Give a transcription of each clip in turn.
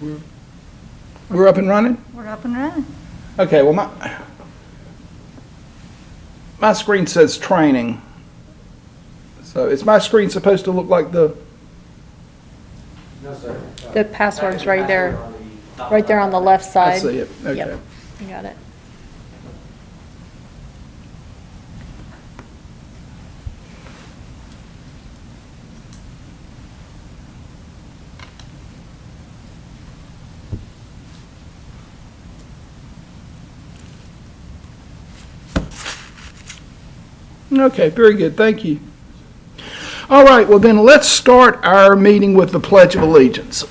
We're up and running? We're up and running. Okay, well, my screen says training. So is my screen supposed to look like the? No, sir. The password's right there, right there on the left side. I see it, okay. Yep, you got it. Okay, very good, thank you. All right, well then let's start our meeting with the Pledge of Allegiance.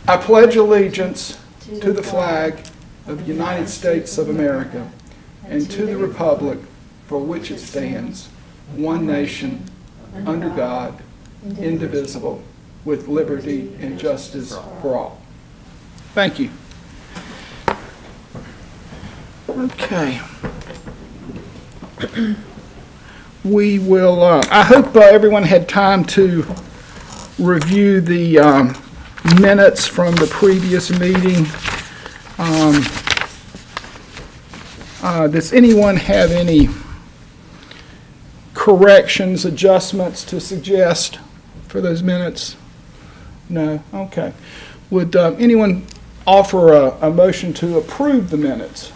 I pledge allegiance to the flag of the United States of America and to the republic for which it stands, one nation, under God, indivisible, with liberty and justice for all. Thank you. Okay. We will, I hope everyone had time to review the minutes from the previous meeting. Does anyone have any corrections, adjustments to suggest for those minutes? No? Okay. Would anyone offer a motion to approve the minutes?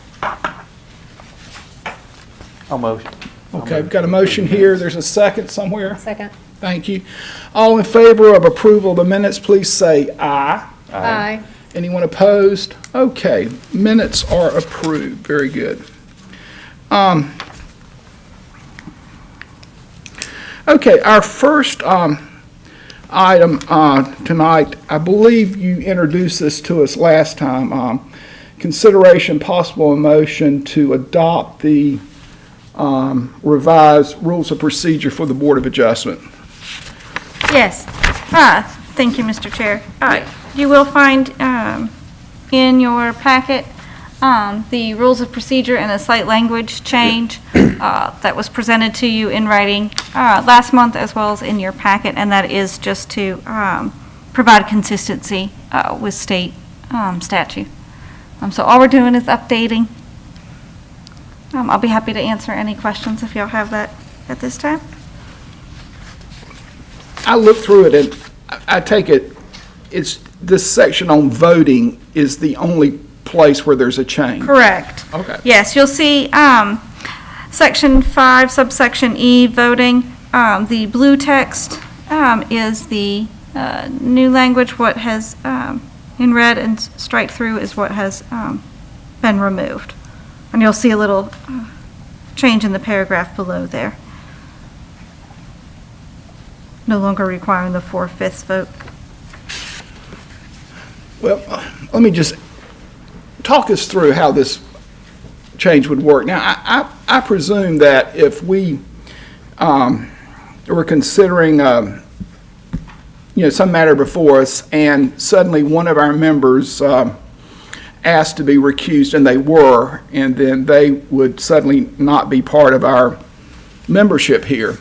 I'll motion. Okay, we've got a motion here. There's a second somewhere. Second. Thank you. All in favor of approval of the minutes, please say aye. Aye. Anyone opposed? Okay, minutes are approved. Very good. Okay, our first item tonight, I believe you introduced this to us last time. Consideration, possible motion to adopt the revised rules of procedure for the Board of Adjustment. Yes. Thank you, Mr. Chair. You will find in your packet the rules of procedure and a slight language change that was presented to you in writing last month as well as in your packet, and that is just to provide consistency with state statute. So all we're doing is updating. I'll be happy to answer any questions if y'all have that at this time. I looked through it and I take it, it's this section on voting is the only place where there's a change. Correct. Okay. Yes, you'll see Section 5, subsection E, voting. The blue text is the new language. What has in red and strike through is what has been removed. And you'll see a little change in the paragraph below there. No longer requiring the 4/5 vote. Well, let me just talk us through how this change would work. Now, I presume that if we were considering some matter before us and suddenly one of our members asked to be recused, and they were, and then they would suddenly not be part of our membership here.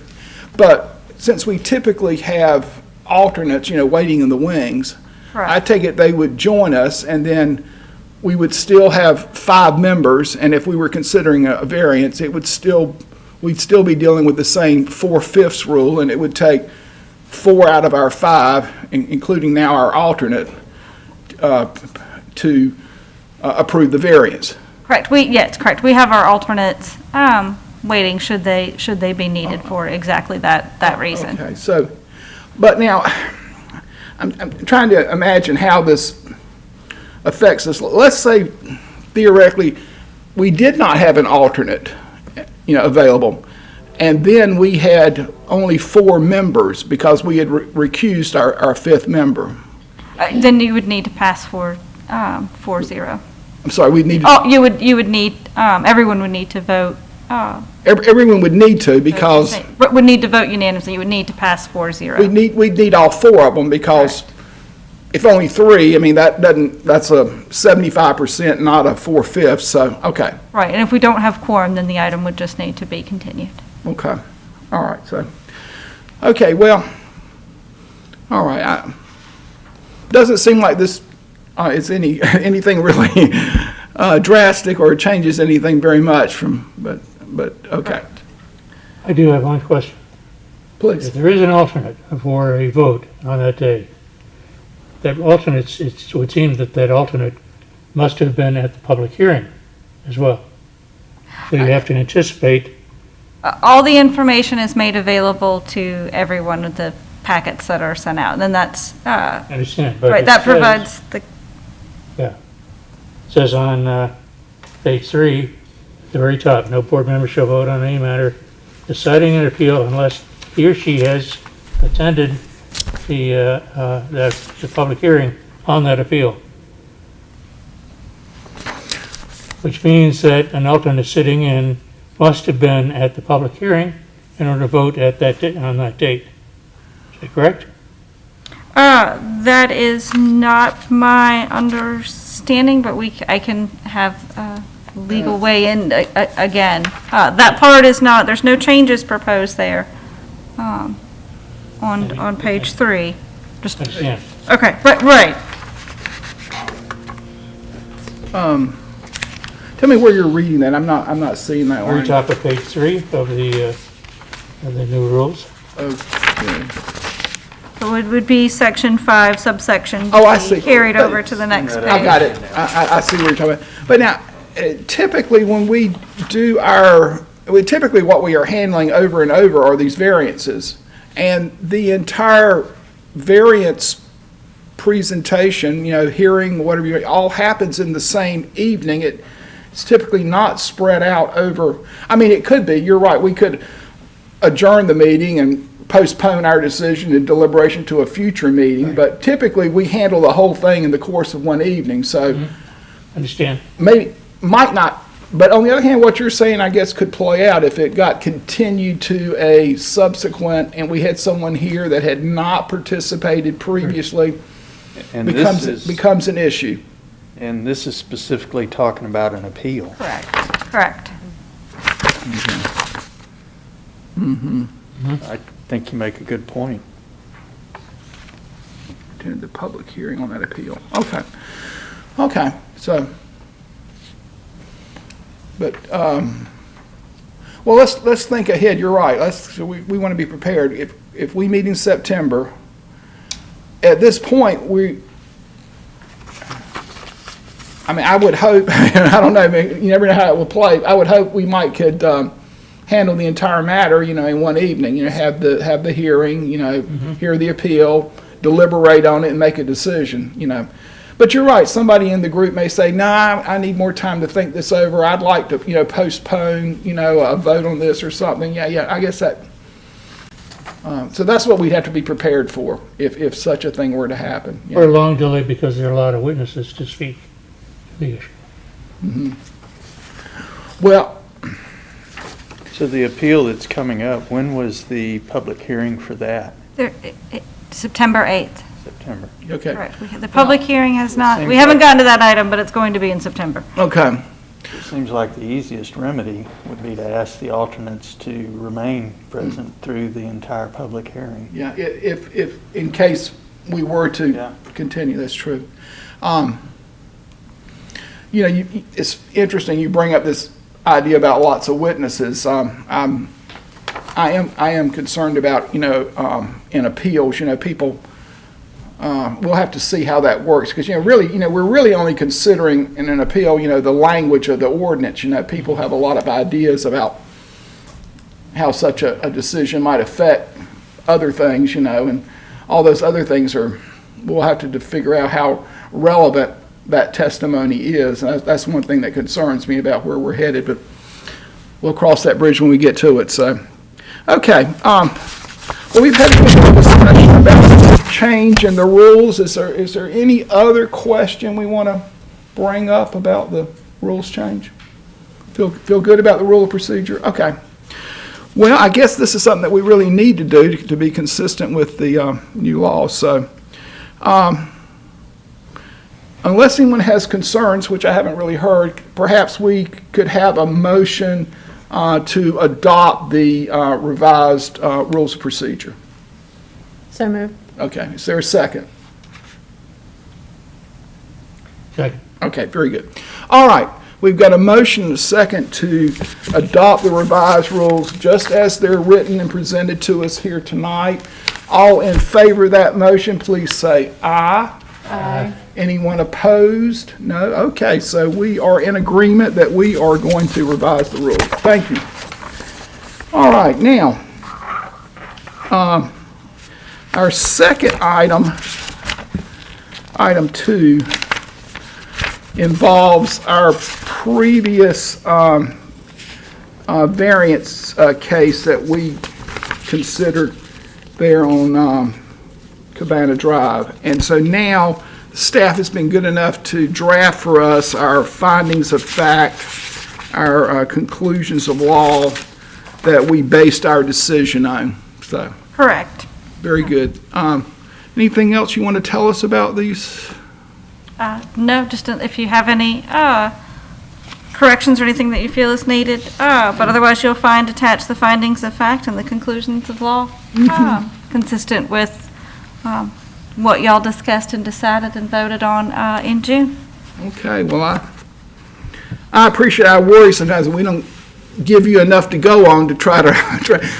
But since we typically have alternates, waiting in the wings, Correct. I take it they would join us, and then we would still have 5 members, and if we were considering a variance, we'd still be dealing with the same 4/5 rule, and it would take 4 out of our 5, including now our alternate, to approve the variance. Correct. Yes, correct. We have our alternates waiting should they be needed for exactly that reason. Okay, so, but now, I'm trying to imagine how this affects us. Let's say theoretically, we did not have an alternate, available, and then we had only 4 members because we had recused our 5th member. Then you would need to pass 4-0. I'm sorry, we need to. Oh, you would need, everyone would need to vote. Everyone would need to because Would need to vote unanimously. You would need to pass 4-0. we'd need all 4 of them because if only 3, that's a 75%, not a 4/5, so, okay. Right, and if we don't have quorum, then the item would just need to be continued. Okay, all right, so, okay, well, all right, doesn't seem like this is anything really drastic or changes anything very much from, but, okay. I do have one question. Please. If there is an alternate for a vote on that day, that alternate, it would seem that that alternate must have been at the public hearing as well. So you have to anticipate, All the information is made available to everyone with the packets that are sent out, and then that's, I understand, but right, it that says- provides the, Yeah. It says on page 3, at the very top, no board member shall vote on any matter deciding an appeal unless he or she has attended the public hearing on that appeal. Which means that an alternate sitting in must have been at the public hearing in order to vote at that on that date. Is that correct? that is not my understanding, but I can have legal weigh in again. That part is not, there's no changes proposed there, on page 3. Just, Understand? okay, right. Tell me where you're reading that. I'm not seeing that Very line. top of page 3 of the new rules. Okay. So it would be section 5, subsection Oh, I G, see. carried over to the next page. I got it. I see what you're talking about. But now, typically when we do typically what we are handling over and over are these variances. And the entire variance presentation, hearing, whatever, all happens in the same evening. It's typically not spread out over, it could be, you're right, we could adjourn the meeting and postpone our decision and deliberation to a future meeting, but typically we handle the whole thing in the course of one evening, so Understand? might not, but on the other hand, what you're saying, I guess, could play out if it got continued to a subsequent, and we had someone here that had not participated previously, And this becomes an issue. and this is specifically talking about an appeal. Correct. I think you make a good point. Attended the public hearing on that appeal. Okay, so, but, well, let's think ahead, you're right, we want to be prepared. If we meet in September, at this point, I would hope, I don't know, you never know how it will play, I would hope we could handle the entire matter, in one evening, have the hearing, hear the appeal, deliberate on it and make a decision, But you're right, somebody in the group may say, nah, I need more time to think this over, I'd like to, postpone, a vote on this or something, yeah, I guess that, so that's what we'd have to be prepared for, if such a thing were to happen. Or a long delay because there are a lot of witnesses to speak to the issue. Well, So the appeal that's coming up, when was the public hearing for that? September 8th. September. okay, Correct. The public hearing has not, we Seems haven't like- gotten to that item, but it's going to be in September. okay. It seems like the easiest remedy would be to ask the alternates to remain present through the entire public hearing. Yeah, if in case we were Yeah. to continue, that's true. It's interesting you bring up this idea about lots of witnesses. I am concerned about, in appeals, people, we'll have to see how that works, because, really, we're really only considering in an appeal, the language of the ordinance. People have a lot of ideas about how such a decision might affect other things, and all those other things we'll have to figure out how relevant that testimony is. And that's one thing that concerns me about where we're headed, but we'll cross that bridge when we get to it. So, okay. Well, we've had a little discussion about the change in the rules. Is there any other question we want to bring up about the rules change? Feel good about the rule of procedure? Okay. Well, I guess this is something that we really need to do to be consistent with the new law. So, unless anyone has concerns, which I haven't really heard, perhaps we could have a motion to adopt the revised rules of procedure. So moved. Okay, is there a second? Second. Okay, very good. All right, we've got a motion and a second to adopt the revised rules just as they're written and presented to us here tonight. All in favor of that motion, please say aye. Aye. Anyone opposed? No? Okay, so we are in agreement that we are going to revise the rules. Thank you. All right, now, our second item, item 2, involves our previous variance case that we considered there on Cabana Drive. And so now, staff has been good enough to draft for us our findings of fact, our conclusions of law that we based our decision on. So, Correct. very good. Anything else you want to tell us about these? No, just if you have any corrections or anything that you feel is needed. But otherwise, you'll find attached the findings of fact and the conclusions of law, consistent with what y'all discussed and decided and voted on in June. Okay, well, I appreciate, I worry sometimes that we don't give you enough to go on to try to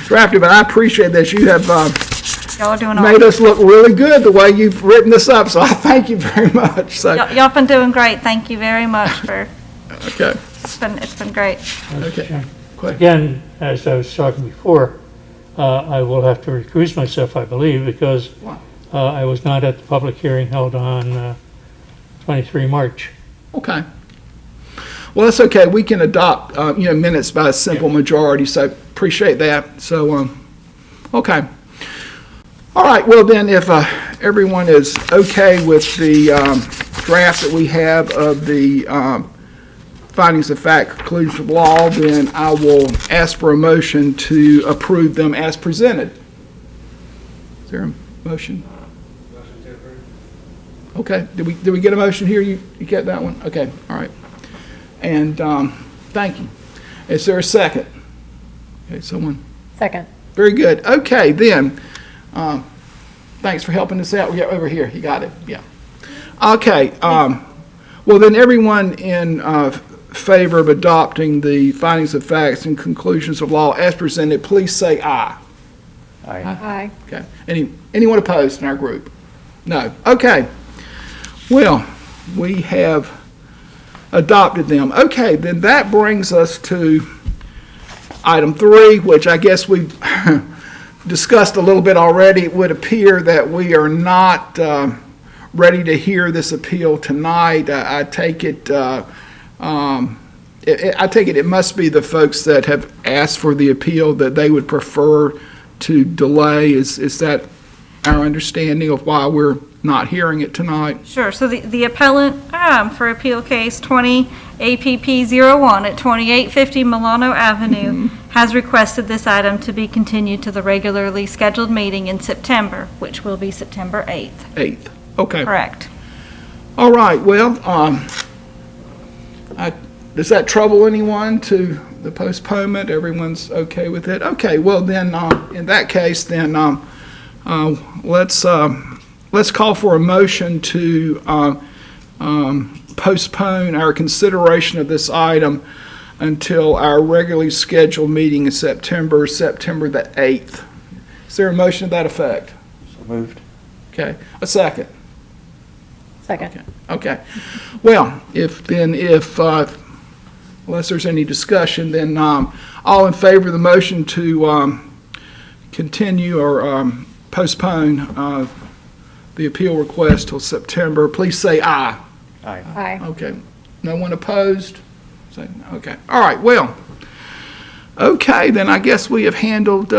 draft it, but I appreciate that you have Y'all are doing all made us look really good the way you've written this up, so I thank you very much. So, Y'all been doing great. Thank you very much for, okay, it's been great. okay. Quick. Again, as I was talking before, I will have to recuse myself, I believe, because I was not at the public hearing held on 23 March. Okay. Well, that's okay. We can adopt, minutes by a simple majority, so appreciate that. So, okay. All right, well then, if everyone is okay with the draft that we have of the findings of fact, conclusions of law, then I will ask for a motion to approve them as presented. Is there a motion? Motion to approve. Okay, did we get a motion here? You get that one? Okay, all right. And thank you. Is there a second? Okay, someone? Second. Very good. Okay, then. Thanks for helping us out. Yeah, over here. You got it. Yeah. Okay. Well, then everyone in favor of adopting the findings of facts and conclusions of law as presented, please say aye. Aye. Aye. Okay. Anyone opposed in our group? No. Okay. Well, we have adopted them. Okay, then that brings us to item 3, which I guess we've discussed a little bit already. It would appear that we are not ready to hear this appeal tonight. I take it it must be the folks that have asked for the appeal that they would prefer to delay. Is that our understanding of why we're not hearing it tonight? Sure, so the appellant for appeal case 20 APP01 at 2850 Milano Avenue has requested this item to be continued to the regularly scheduled meeting in September, which will be September 8th. 8th. Okay. Correct. All right, well, does that trouble anyone to the postponement? Everyone's okay with it? Okay, well then, in that case, then let's call for a motion to postpone our consideration of this item until our regularly scheduled meeting in September the 8th. Is there a motion to that effect? So moved. Okay, a second. Second. Okay. Well, unless there's any discussion, then all in favor of the motion to continue or postpone the appeal request till September, please say aye. Aye. Aye. Okay. No one opposed? Say no. Okay. All right. Well, okay, then I guess we have handled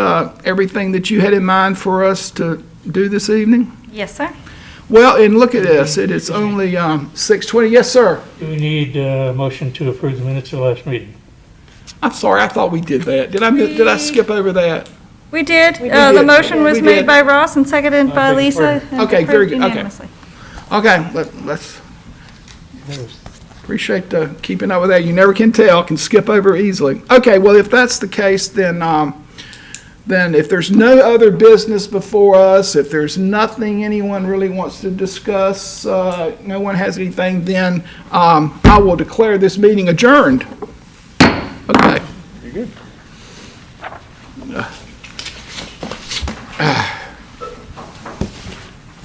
everything that you had in mind for us to do this evening. Yes, sir. Well, and look at this. It is only 6:20. Yes, sir. Do we need a motion to approve the minutes of the last meeting? I'm sorry. I thought we did that. Did I skip over that? We did. did. The motion was We made did. by Ross and seconded by beg your Lisa. pardon. and Okay, very approved good. Okay. unanimously. Okay. Let's That was- appreciate keeping up with that. You never can tell. Can skip over easily. Okay. Well, if that's the case, then then if there's no other business before us, if there's nothing anyone really wants to discuss, no one has anything, then I will declare this meeting adjourned. Okay. You're good.